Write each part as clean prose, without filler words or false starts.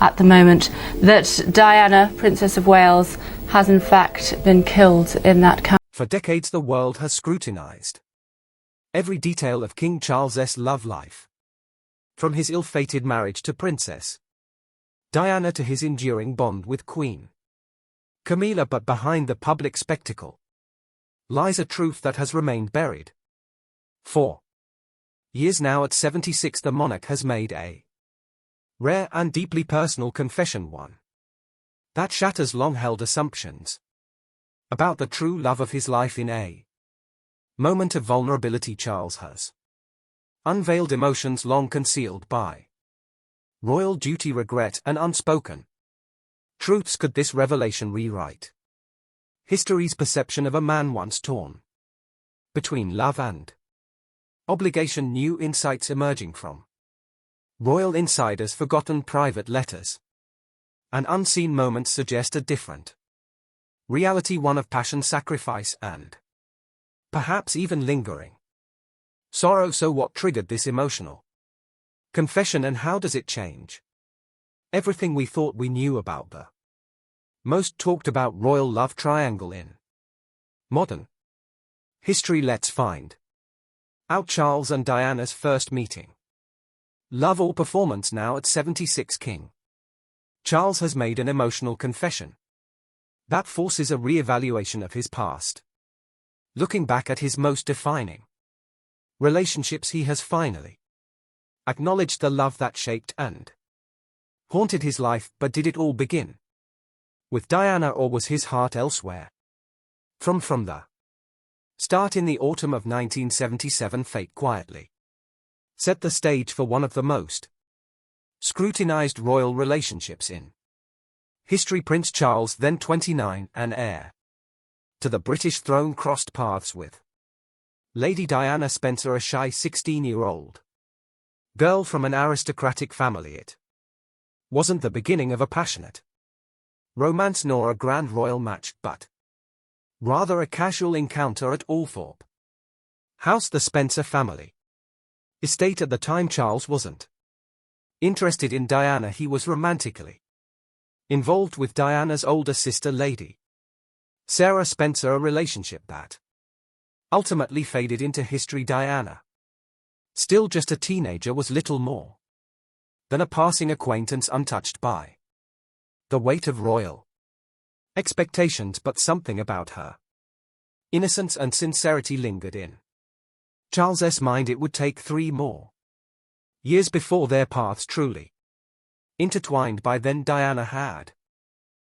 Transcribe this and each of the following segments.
at the moment that Diana, Princess of Wales, has in fact been killed in that camp. For decades the world has scrutinized every detail of King Charles's love life. From his ill-fated marriage to Princess Diana to his enduring bond with Queen Camilla, but behind the public spectacle lies a truth that has remained buried. For years now, at 76, the monarch has made a rare and deeply personal confession, one that shatters long-held assumptions about the true love of his life. In a moment of vulnerability, Charles has unveiled emotions long concealed by royal duty, regret, and unspoken truths. Could this revelation rewrite history's perception of a man once torn between love and obligation? New insights emerging from royal insiders, forgotten private letters, and unseen moments suggest a different reality, one of passion, sacrifice, and perhaps even lingering sorrow. So what triggered this emotional confession, and how does it change everything we thought we knew about the most talked about royal love triangle in modern history? Let's find out. Charles and Diana's first meeting. Love or performance? Now at 76, King Charles has made an emotional confession that forces a re-evaluation of his past. Looking back at his most defining relationships, he has finally acknowledged the love that shaped and haunted his life. But did it all begin with Diana, or was his heart elsewhere? From the start, in the autumn of 1977, fate quietly set the stage for one of the most scrutinized royal relationships in history. Prince Charles, then 29 and heir to the British throne, crossed paths with Lady Diana Spencer, a shy 16-year-old girl from an aristocratic family. It wasn't the beginning of a passionate romance nor a grand royal match, but rather a casual encounter at Althorpe House, the Spencer family estate. At the time, Charles wasn't interested in Diana. He was romantically involved with Diana's older sister, Lady Sarah Spencer, a relationship that ultimately faded into history. Diana, still just a teenager, was little more than a passing acquaintance, untouched by the weight of royal expectations. But something about her innocence and sincerity lingered in Charles's mind. It would take 3 more years before their paths truly intertwined. By then, Diana had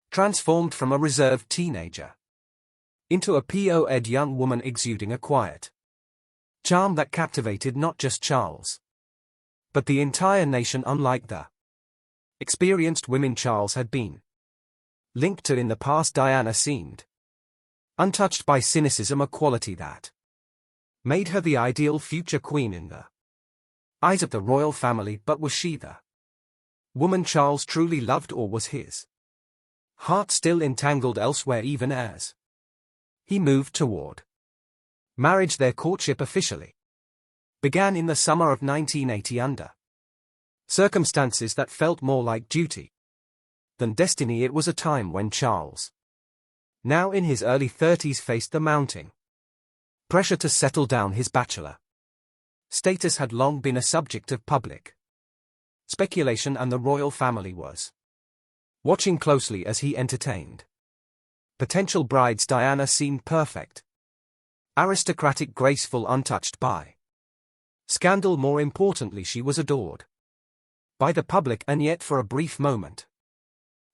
transformed from a reserved teenager into a poed young woman, exuding a quiet charm that captivated not just Charles, but the entire nation. Unlike the experienced women Charles had been linked to in the past, Diana seemed untouched by cynicism, a quality that made her the ideal future queen in the eyes of the royal family. But was she the woman Charles truly loved, or was his heart still entangled elsewhere? Even as he moved toward marriage, their courtship officially began in the summer of 1980 under circumstances that felt more like duty than destiny. It was a time when Charles, now in his early 30s, faced the mounting pressure to settle down. His bachelor status had long been a subject of public speculation, and the royal family was watching closely as he entertained potential brides. Diana seemed perfect, aristocratic, graceful, untouched by scandal. More importantly, she was adored by the public, and yet for a brief moment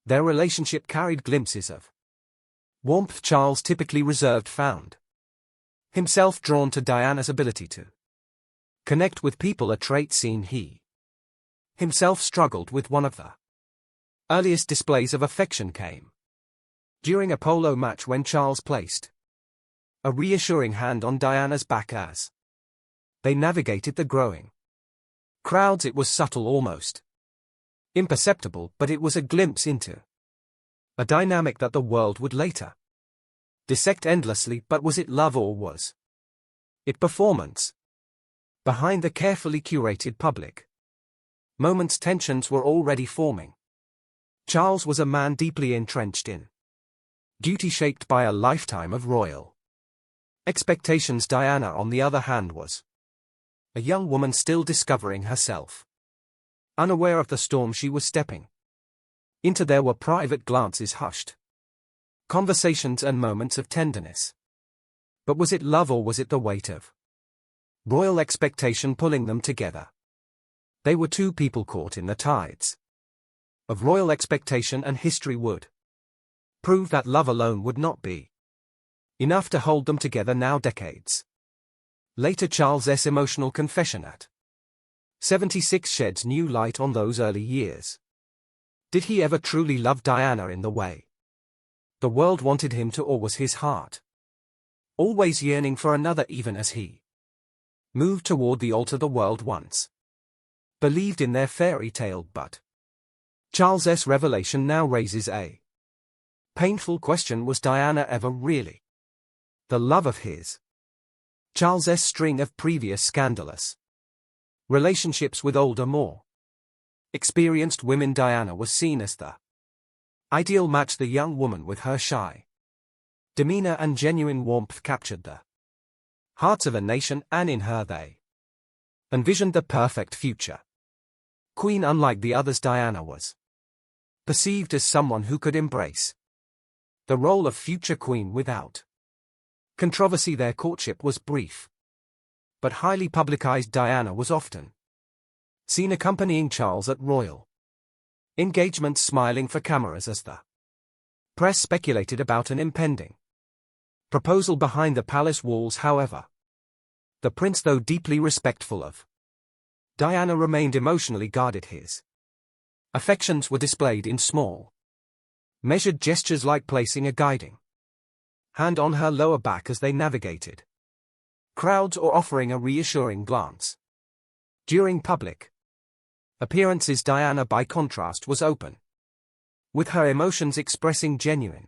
their relationship carried glimpses of warmth. Charles, typically reserved, found himself drawn to Diana's ability to connect with people, a trait seen he himself struggled with. One of the earliest displays of affection came during a polo match, when Charles placed a reassuring hand on Diana's back as they navigated the growing crowds. It was subtle, almost imperceptible, but it was a glimpse into a dynamic that the world would later dissect endlessly. But was it love, or was it performance? Behind the carefully curated public moments, tensions were already forming. Charles was a man deeply entrenched in duty shaped by a lifetime of royal expectations. Diana, on the other hand, was a young woman still discovering herself. Unaware of the storm she was stepping into, there were private glances, hushed conversations, and moments of tenderness. But was it love, or was it the weight of royal expectation pulling them together? They were two people caught in the tides of royal expectation, and history would prove that love alone would not be enough to hold them together. Now, decades later, Charles's emotional confession at 76 sheds new light on those early years. Did he ever truly love Diana in the way the world wanted him to, or was his heart always yearning for another, even as he moved toward the altar the world once believed in their fairy tale? But Charles's revelation now raises a painful question: was Diana ever really the love of his? Charles's string of previous scandalous relationships with older, more experienced women, Diana was seen as the ideal match. The young woman with her shy demeanor and genuine warmth captured the hearts of a nation, and in her they envisioned the perfect future queen. Unlike the others, Diana was perceived as someone who could embrace the role of future queen without controversy. Their courtship was brief but highly publicized. Diana was often seen accompanying Charles at royal engagements, smiling for cameras as the press speculated about an impending proposal behind the palace walls. However, the prince, though deeply respectful of Diana, remained emotionally guarded. His affections were displayed in small, measured gestures, like placing a guiding hand on her lower back as they navigated crowds, or offering a reassuring glance during public appearances. Diana, by contrast, was open, with her emotions expressing genuine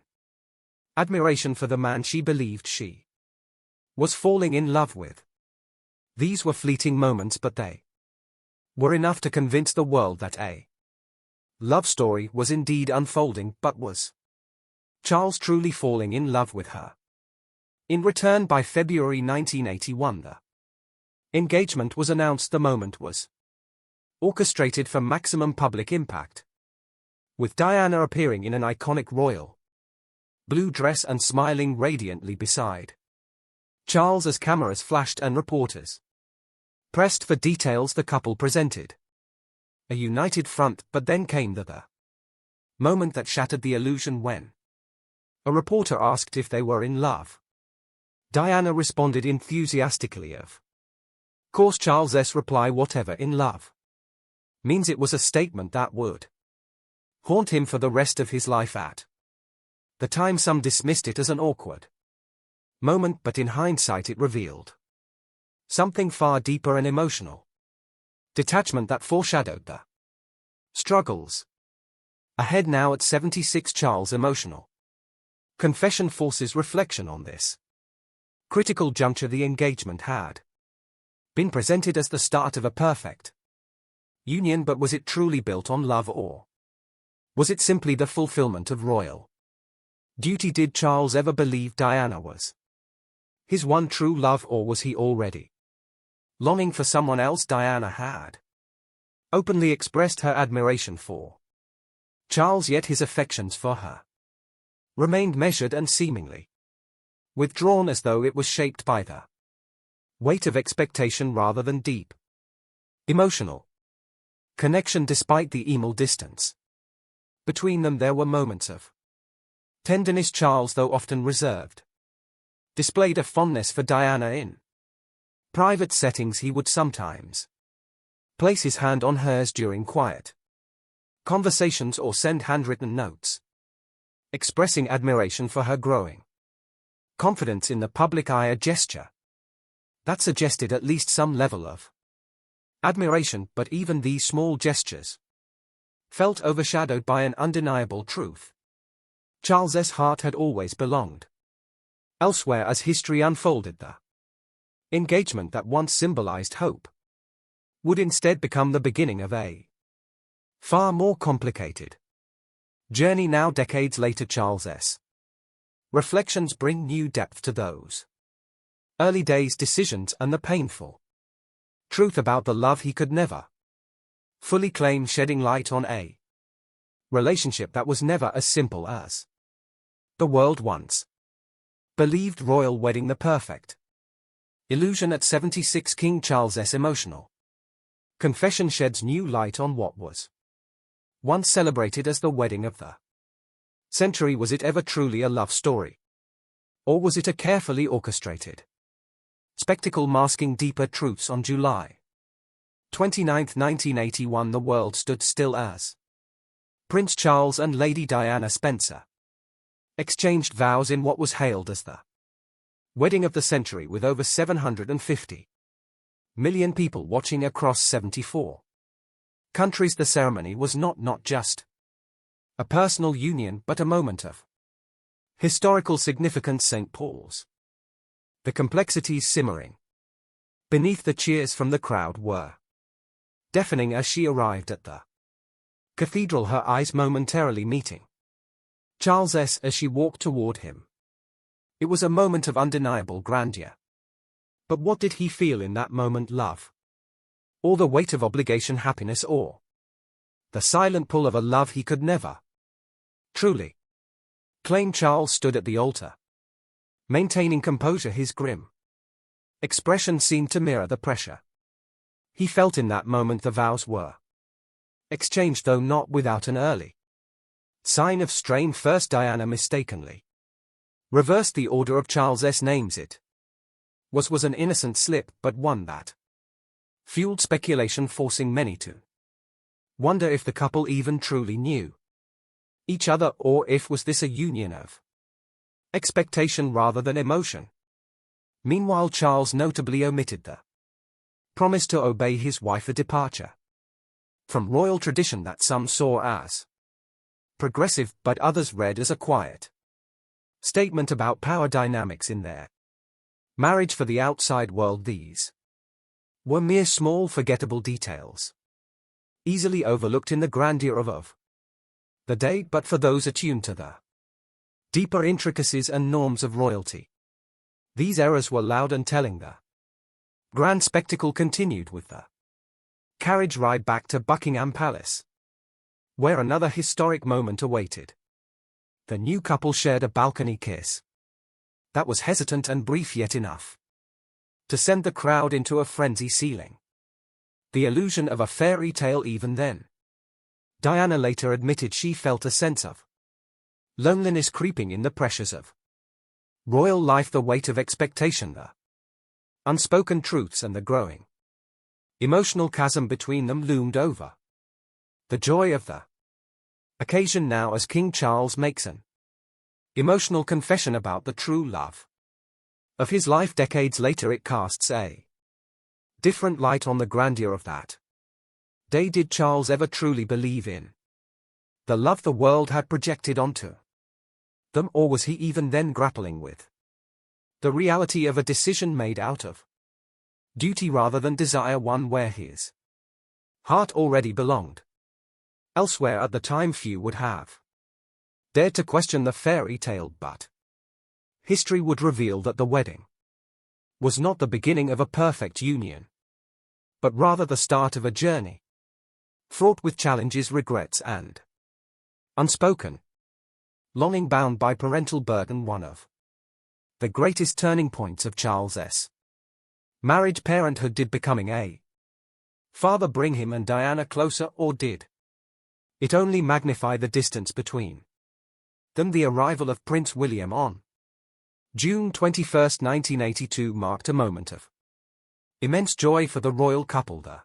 admiration for the man she believed she was falling in love with. These were fleeting moments, but they were enough to convince the world that a love story was indeed unfolding. But was Charles truly falling in love with her? In return, by February 1981, the engagement was announced. The moment was orchestrated for maximum public impact, with Diana appearing in an iconic royal blue dress and smiling radiantly beside Charles as cameras flashed and reporters pressed for details. The couple presented a united front, but then came the moment that shattered the illusion when a reporter asked if they were in love. Diana responded enthusiastically, of course. Charles's reply, whatever in love means, it was a statement that would haunt him for the rest of his life. At the time, some dismissed it as an awkward moment, but in hindsight it revealed something far deeper and emotional: detachment that foreshadowed the struggles ahead. Now, at 76, Charles' emotional confession forces reflection on this critical juncture. The engagement had been presented as the start of a perfect union, but was it truly built on love, or was it simply the fulfillment of royal duty? Did Charles ever believe Diana was his one true love, or was he already longing for someone else? Diana had openly expressed her admiration for Charles, yet his affections for her remained measured and seemingly withdrawn, as though it was shaped by the weight of expectation rather than deep emotional connection. Despite the email distance between them, there were moments of tenderness. Charles, though often reserved, displayed a fondness for Diana. In private settings, he would sometimes place his hand on hers during quiet conversations or send handwritten notes expressing admiration for her growing confidence in the public eye, a gesture that suggested at least some level of admiration. But even these small gestures felt overshadowed by an undeniable truth: Charles's heart had always belonged elsewhere. As history unfolded, the engagement that once symbolized hope would instead become the beginning of a far more complicated Journey now decades later. Charles S. Reflections bring new depth to those early days decisions and the painful truth about the love he could never fully claim, shedding light on a relationship that was never as simple as the world once believed. Royal wedding, the perfect illusion. At 76, King Charles' emotional confession sheds new light on what was once celebrated as the wedding of the century. Was it ever truly a love story? Or was it a carefully orchestrated spectacle masking deeper truths? On July 29, 1981, the world stood still as Prince Charles and Lady Diana Spencer exchanged vows in what was hailed as the wedding of the century, with over 750 million people watching across 74 countries. The ceremony was not just a personal union but a moment of historical significance. St. Paul's, the complexities simmering beneath the cheers from the crowd were deafening as she arrived at the cathedral, her eyes momentarily meeting Charles's as she walked toward him. It was a moment of undeniable grandeur. But what did he feel in that moment? Love? Or the weight of obligation? Happiness? Or the silent pull of a love he could never truly claim? Charles stood at the altar, maintaining composure. His grim expression seemed to mirror the pressure he felt in that moment. The vows were exchanged, though not without an early sign of strain. First, Diana mistakenly reversed the order of Charles's names. It was an innocent slip, but one that fueled speculation, forcing many to wonder if the couple even truly knew each other, or if was this a union of expectation rather than emotion. Meanwhile, Charles notably omitted the promise to obey his wife, a departure from royal tradition that some saw as progressive but others read as a quiet statement about power dynamics in their marriage. For the outside world, these were mere small forgettable details, easily overlooked in the grandeur of the day, but for those attuned to the deeper intricacies and norms of royalty, these errors were loud and telling. The grand spectacle continued with the carriage ride back to Buckingham Palace, where another historic moment awaited. The new couple shared a balcony kiss that was hesitant and brief, yet enough to send the crowd into a frenzy, sealing the illusion of a fairy tale. Even then, Diana later admitted she felt a sense of loneliness creeping in, the pressures of royal life, the weight of expectation, the unspoken truths, and the growing emotional chasm between them loomed over the joy of the occasion. Now, as King Charles makes an emotional confession about the true love of his life decades later, it casts a different light on the grandeur of that day. Did Charles ever truly believe in the love the world had projected onto them, or was he even then grappling with the reality of a decision made out of duty rather than desire, one where his heart already belonged elsewhere? At the time, few would have dared to question the fairy tale, but history would reveal that the wedding was not the beginning of a perfect union, but rather the start of a journey fraught with challenges, regrets, and unspoken longing, bound by parental burden. One of the greatest turning points of Charles's marriage, parenthood. Did becoming a father bring him and Diana closer, or did it only magnify the distance between them? The arrival of Prince William on June 21, 1982 marked a moment of immense joy for the royal couple. The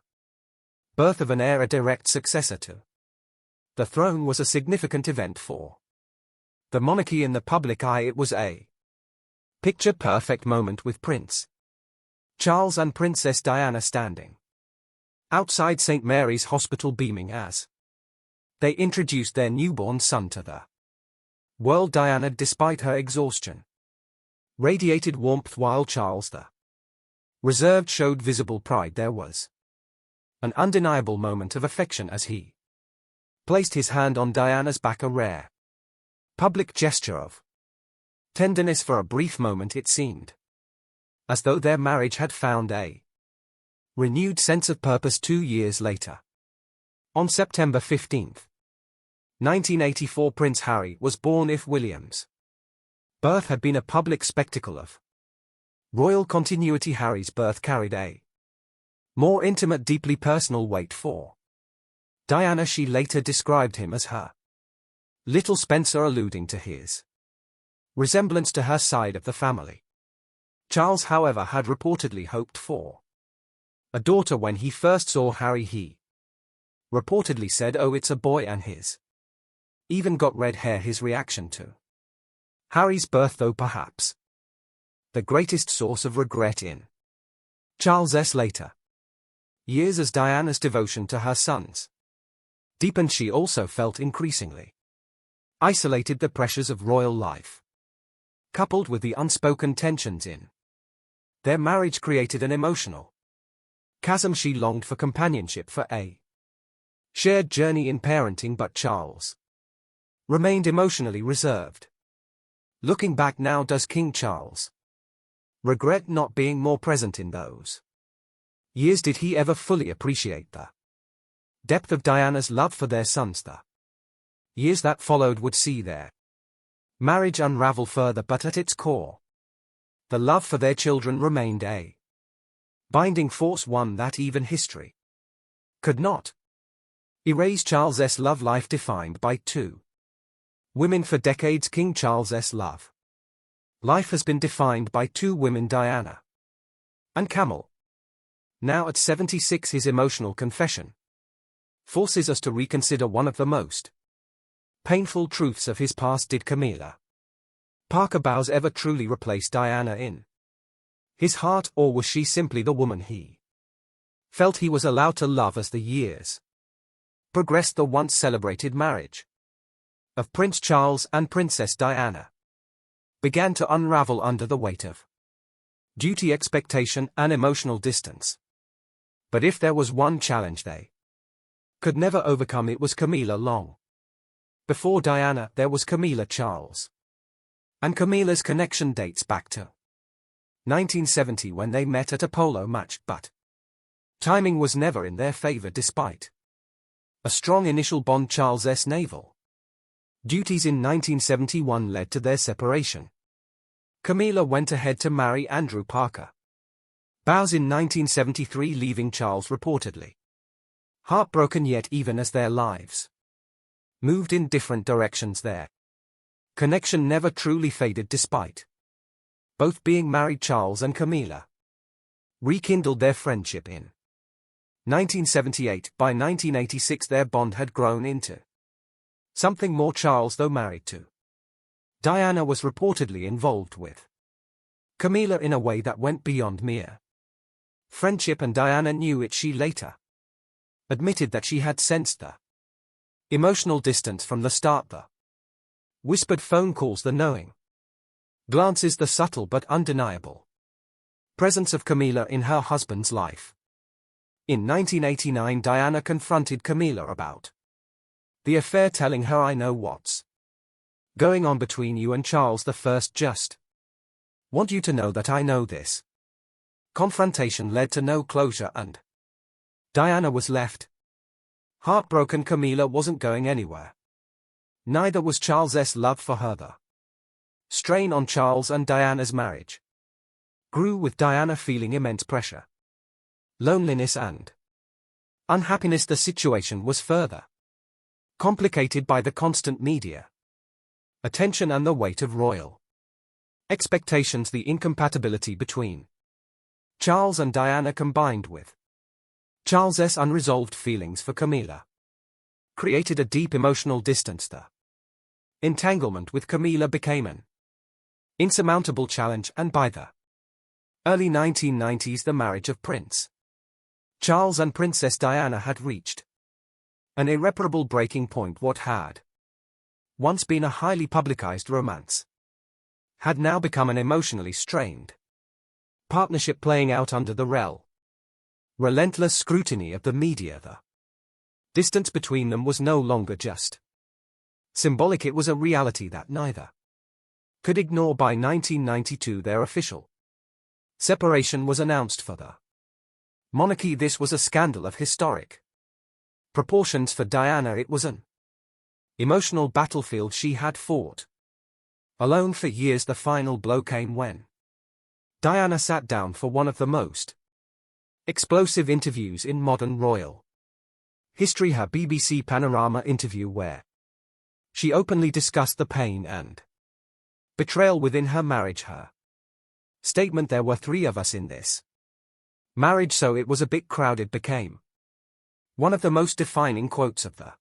birth of an heir, a direct successor to the throne, was a significant event for the monarchy. In the public eye, it was a picture-perfect moment, with Prince Charles and Princess Diana standing outside St. Mary's Hospital beaming as they introduced their newborn son to the world. Diana, despite her exhaustion, radiated warmth, while Charles the reserved showed visible pride. There was an undeniable moment of affection as he placed his hand on Diana's back, a rare public gesture of tenderness. For a brief moment it seemed as though their marriage had found a renewed sense of purpose 2 years later. On September 15, 1984, Prince Harry was born. If William's birth had been a public spectacle of royal continuity, Harry's birth carried a more intimate, deeply personal weight for Diana. She later described him as her little Spencer, alluding to his resemblance to her side of the family. Charles, however, had reportedly hoped for a daughter when he first saw Harry. He reportedly said, "Oh, it's a boy," and his even got red hair. His reaction to Harry's birth, though perhaps the greatest source of regret in Charles's later years, as Diana's devotion to her sons deepened, she also felt increasingly isolated. The pressures of royal life, coupled with the unspoken tensions in their marriage, created an emotional chasm. She longed for companionship, for a shared journey in parenting, but Charles remained emotionally reserved. Looking back now, does King Charles regret not being more present in those years? Did he ever fully appreciate the depth of Diana's love for their sons? The years that followed would see their marriage unravel further, but at its core, the love for their children remained a binding force, one that even history could not erase. Charles's love life defined by two women. For decades, King Charles's love life has been defined by two women, Diana and Camilla. Now at 76, his emotional confession forces us to reconsider one of the most painful truths of his past. Did Camilla Parker Bowles ever truly replace Diana in his heart, or was she simply the woman he felt he was allowed to love? As the years progressed, the once celebrated marriage of Prince Charles and Princess Diana began to unravel under the weight of duty, expectation, and emotional distance. But if there was one challenge they could never overcome, it was Camilla. Long before Diana, there was Camilla Charles. And Camilla's connection dates back to 1970, when they met at a polo match, but timing was never in their favor. Despite a strong initial bond, Charles's naval duties in 1971 led to their separation. Camilla went ahead to marry Andrew Parker Bowles in 1973, leaving Charles reportedly heartbroken. Yet even as their lives moved in different directions, their connection never truly faded. Despite both being married, Charles and Camilla rekindled their friendship in 1978. By 1986, their bond had grown into something more. Charles, though married to Diana, was reportedly involved with Camilla in a way that went beyond mere friendship, and Diana knew it. She later admitted that she had sensed the emotional distance from the start. The whispered phone calls, the knowing glances, the subtle but undeniable presence of Camilla in her husband's life. In 1989, Diana confronted Camilla about the affair, telling her, "I know what's going on between you and Charles I. Just want you to know that I know this." Confrontation led to no closure, and Diana was left heartbroken. Camilla wasn't going anywhere. Neither was Charles's love for her. The strain on Charles and Diana's marriage grew, with Diana feeling immense pressure, loneliness, and unhappiness. The situation was further complicated by the constant media attention and the weight of royal expectations. The incompatibility between Charles and Diana, combined with Charles's unresolved feelings for Camilla, created a deep emotional distance. The entanglement with Camilla became an insurmountable challenge, and by the early 1990s, the marriage of Prince Charles and Princess Diana had reached an irreparable breaking point. What had once been a highly publicized romance had now become an emotionally strained partnership, playing out under the relentless scrutiny of the media. The Distance between them was no longer just symbolic, it was a reality that neither could ignore. By 1992 their official separation was announced for the monarchy. This was a scandal of historic proportions for Diana. It was an emotional battlefield she had fought alone for years. The final blow came when Diana sat down for one of the most explosive interviews in modern royal history, her BBC Panorama interview, where she openly discussed the pain and betrayal within her marriage. Her statement, "There were 3 of us in this marriage, so it was a bit crowded," became one of the most defining quotes of the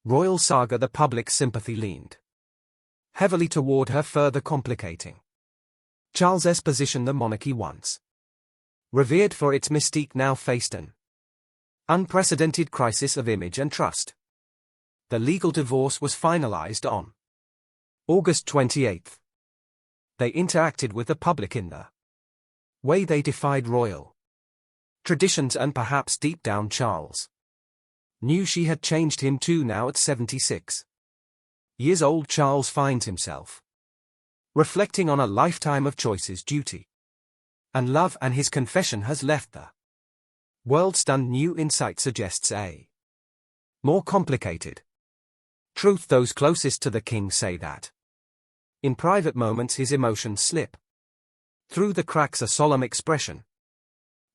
royal saga. The public sympathy leaned heavily toward her, further complicating Charles's position. The monarchy, once revered for its mystique, now faced an unprecedented crisis of image and trust. The legal divorce was finalized on August 28. They interacted with the public in the way they defied royal traditions, and perhaps deep down Charles knew she had changed him too. Now at 76 years old, Charles finds himself reflecting on a lifetime of choices, duty, and love, and his confession has left the world stunned. New insight suggests a more complicated truth. Those closest to the king say that in private moments his emotions slip through the cracks, a solemn expression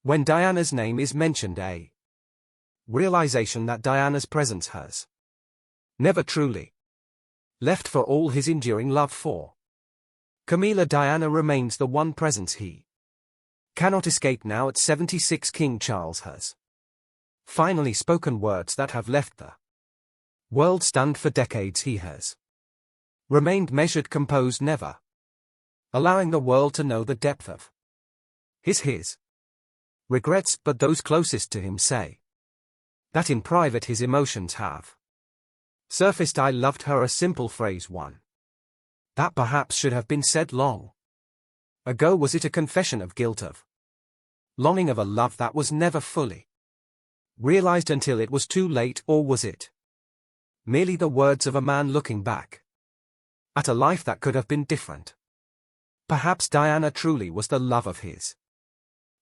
when Diana's name is mentioned, a realization that Diana's presence has never truly left for all his enduring love for Camilla. Diana remains the one presence he cannot escape. Now at 76, King Charles has finally spoken words that have left the world stunned. For decades he has remained measured, composed, never allowing the world to know the depth of his regrets, but those closest to him say that in private his emotions have surfaced. "I loved her," a simple phrase, one that perhaps should have been said long ago. Was it a confession of guilt, of longing, of a love that was never fully realized until it was too late, or was it merely the words of a man looking back at a life that could have been different? Perhaps Diana truly was the love of his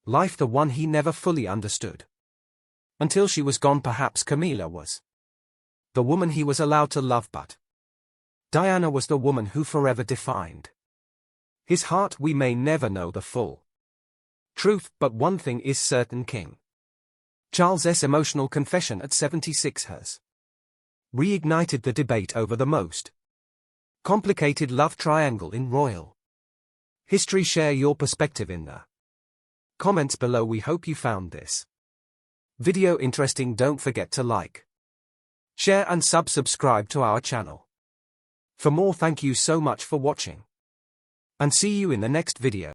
life, the one he never fully understood until she was gone. Perhaps Camilla was the woman he was allowed to love, but Diana was the woman who forever defined his heart. We may never know the full truth, but one thing is certain: King Charles's emotional confession at 76 has reignited the debate over the most complicated love triangle in royal history. Share your perspective in the comments below. We hope you found this video interesting. Don't forget to like, share and subscribe to our channel for more. Thank you so much for watching, and see you in the next video.